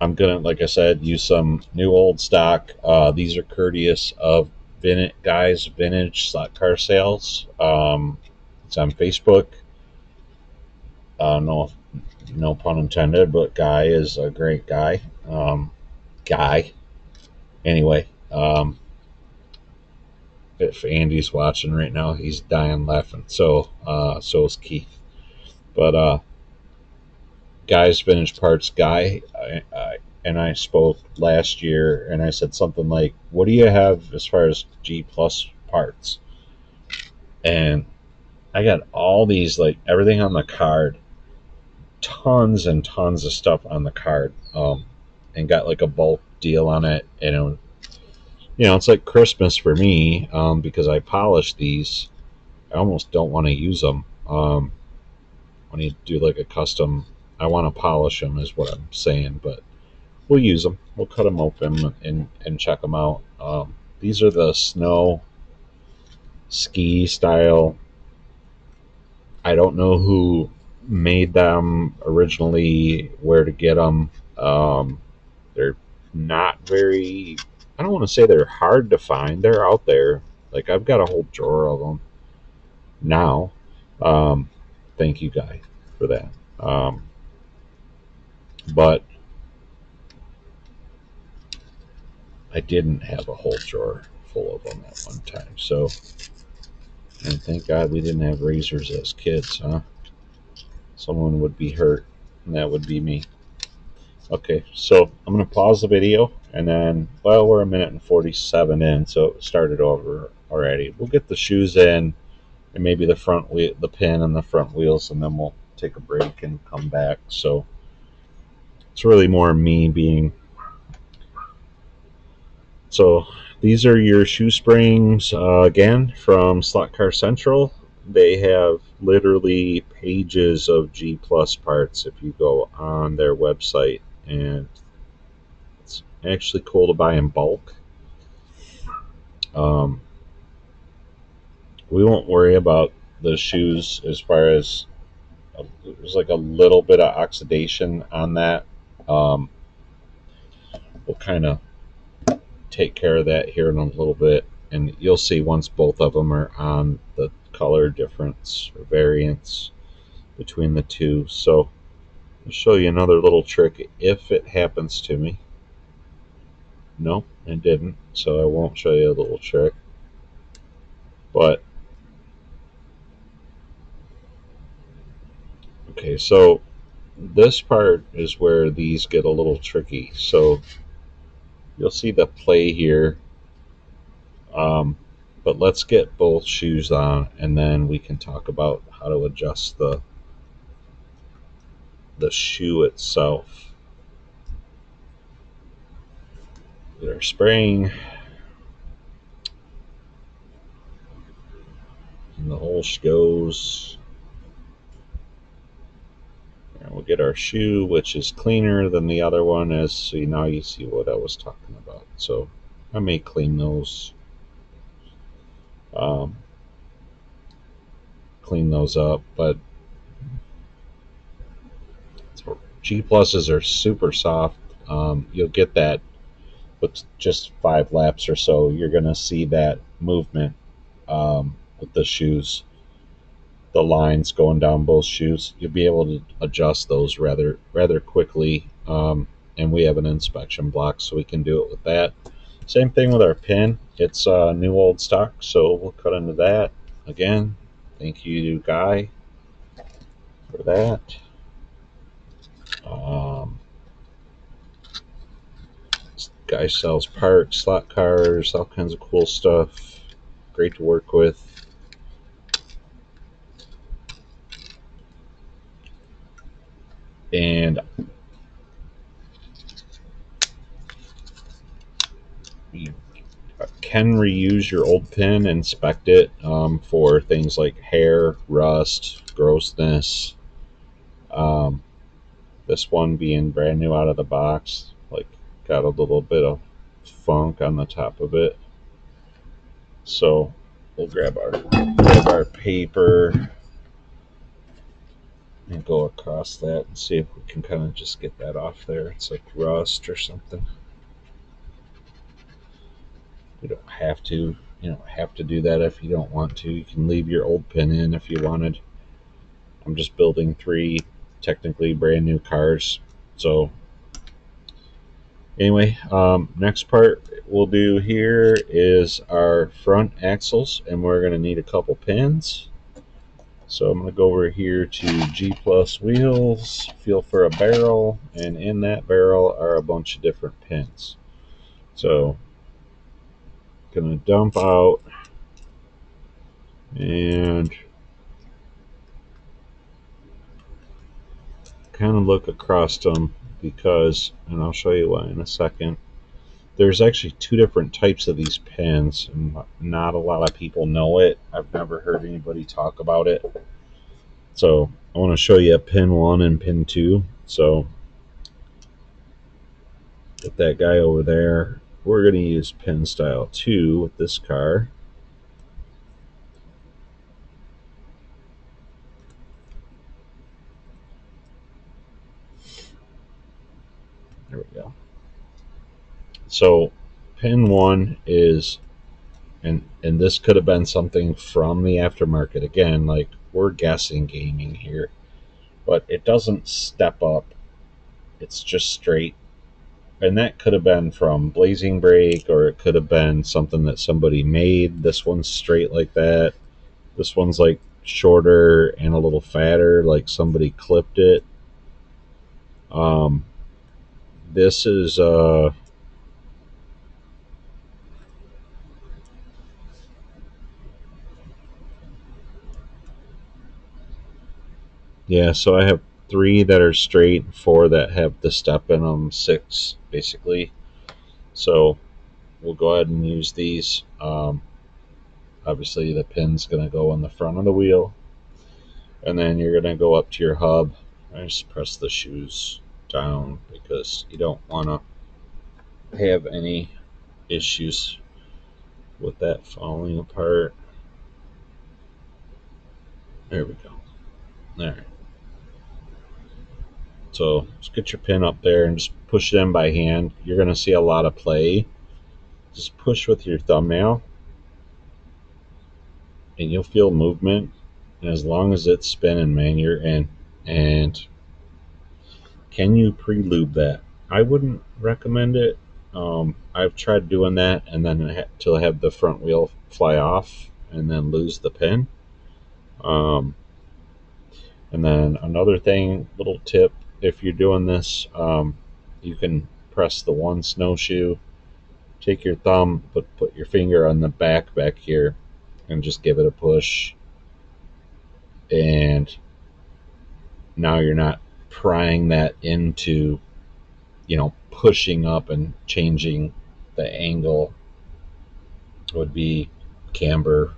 I'm gonna, like I said, use some new old stock. These are courteous of vintage slot car sales. It's on Facebook. No, no pun intended, but Guy is a great guy. Guy. Anyway, if Andy's watching right now, he's dying laughing. So is Keith. But Guy's Vintage Parts Guy, and I spoke last year, and I said something like, "What do you have as far as G Plus parts?" And I got all these, like everything on the card, tons and tons of stuff on the card, and got like a bulk deal on it. And it's like Christmas for me, because I polish these. I almost don't want to use them. When you do like a custom, I want to polish them, is what I'm saying, but we'll use them. We'll cut them open and check them out. These are the snow ski style. I don't know who made them originally, where to get them. They're not very, I don't want to say they're hard to find. They're out there. Like, I've got a whole drawer of them now. Um, Thank you, Guy, for that. But I didn't have a whole drawer full of them at one time. So, and thank God we didn't have razors as kids, huh? Someone would be hurt, and that would be me. Okay, so I'm going to pause the video, and then, well, we're a minute and 47 in, so it started over already. We'll get the shoes in, and maybe the front wheel, the pin and the front wheels, and then we'll take a break and come back. So it's really more me being. So these are your shoe springs, again, from Slot Car Central. They have literally pages of G Plus parts if you go on their website, and it's actually cool to buy in bulk. Um, we won't worry about the shoes as far as, there's like a little bit of oxidation on that. Um, we'll kind of take care of that here in a little bit, and you'll see once both of them are on, the color difference or variance between the two. So I'll show you another little trick if it happens to me. No, it didn't, so I won't show you a little trick. But okay, so this part is where these get a little tricky. So you'll see the play here, but let's get both shoes on, and then we can talk about how to adjust the shoe itself. Get our spring, and the whole goes. And we'll get our shoe, which is cleaner than the other one, as so now you see what I was talking about. So I may clean those, um, up, but G pluses are super soft. You'll get that with just 5 laps or so. You're gonna see that movement, with the shoes, the lines going down both shoes. You'll be able to adjust those rather quickly. And we have an inspection block, so we can do it with that. Same thing with our pin. It's new old stock, so we'll cut into that. Again, thank you, Guy, for that. Guy sells parts, slot cars, all kinds of cool stuff. Great to work with. And you can reuse your old pin, inspect it, for things like hair, rust, grossness. This one being brand new out of the box, like, got a little bit of funk on the top of it. So we'll grab our paper and go across that and see if we can kind of just get that off there. It's like rust or something. You don't have to, have to do that if you don't want to. You can leave your old pin in if you wanted. I'm just building 3 technically brand new cars. So anyway, next part we'll do here is our front axles, and we're going to need a couple pins. So I'm going to go over here to G Plus wheels, feel for a barrel, and in that barrel are a bunch of different pins. So going to dump out and kind of look across them because, and I'll show you why in a second, there's actually 2 different types of these pins, and not a lot of people know it. I've never heard anybody talk about it. So I want to show you pin 1 and pin 2. So with that guy over there, we're going to use pin style 2 with this car. There we go. So pin 1 is, and this could have been something from the aftermarket. Again, like, we're guessing gaming here, but it doesn't step up. It's just straight. And that could have been from Blazing Brake, or it could have been something that somebody made. This one's straight like that. This one's like shorter and a little fatter, like somebody clipped it. This is yeah, so I have 3 that are straight, 4 that have the step in them, 6 basically. So we'll go ahead and use these. Obviously the pin's going to go on the front of the wheel, and then you're going to go up to your hub and just press the shoes down because you don't want to have any issues with that falling apart. There we go. There. So just get your pin up there and just push it in by hand. You're going to see a lot of play. Just push with your thumbnail and you'll feel movement. And as long as it's spinning, man, you're in. And can you pre-lube that? I wouldn't recommend it. I've tried doing that and then till I have the front wheel fly off and then lose the pin. And then another thing, little tip, if you're doing this, you can press the one snowshoe, take your thumb, put your finger on the back here, and just give it a push. And now you're not prying that into, pushing up and changing the angle. Would be camber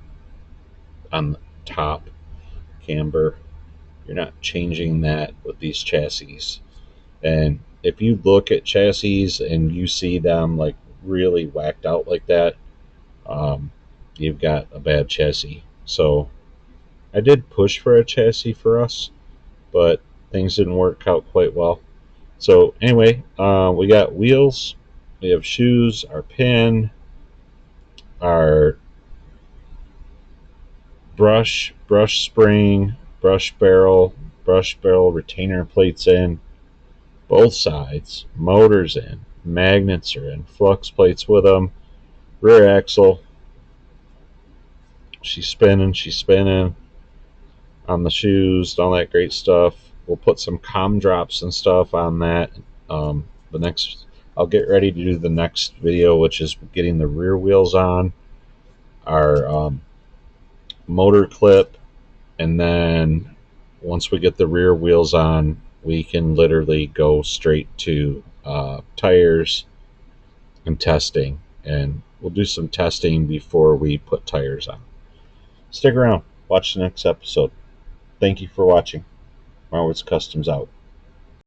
on the top, camber. You're not changing that with these chassis. And if you look at chassis and you see them like really whacked out like that, you've got a bad chassis. So I did push for a chassis for us, but things didn't work out quite well. So anyway, we got wheels, we have shoes, our pin, our brush spring, brush barrel retainer plates in both sides, motors in, magnets are in, flux plates with them, rear axle. She's spinning on the shoes, all that great stuff. We'll put some com drops and stuff on that. I'll get ready to do the next video, which is getting the rear wheels on, our motor clip, and then once we get the rear wheels on, we can literally go straight to tires and testing, and we'll do some testing before we put tires on. Stick around, watch the next episode. Thank you for watching. Marwood's Customs out.